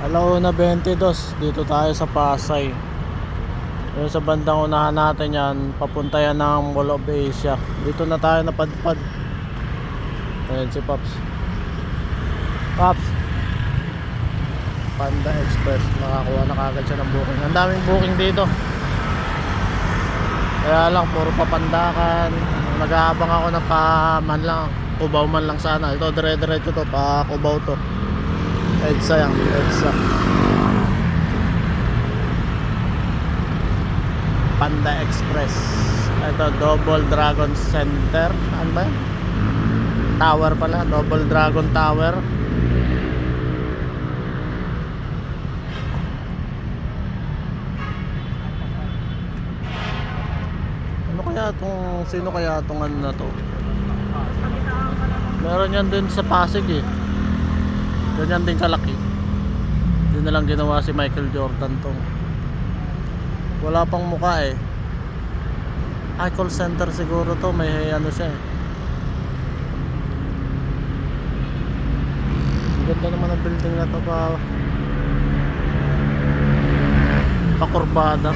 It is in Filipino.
Alauna 22, dito tayo sa Pasay. Yung sa bandang unahan natin yan, papunta yan ng Mall of Asia. Dito na tayo napadpad. Ayan si Pops. Pops, Panda Express. Nakakuha na kagad siya ng booking. Ang daming booking dito. Kaya lang, puro papandakan. Nag-aabang ako ng man lang, Cubao man lang sana. Ito dire-diretso to, pa Cubao to. EDSA yan, EDSA. Panda Express. Ito, Double Dragon Center. Ano ba yan? Tower pala, Double Dragon Tower. Ano kaya itong, sino kaya itong ano na to? Meron yan din sa Pasig eh. Ganyan din kalaki. Hindi na lang ginawa si Michael Jordan tong. Wala pang mukha eh. Call center siguro to. May ano siya eh. Ganda naman ang building na to pa. Pakurbada.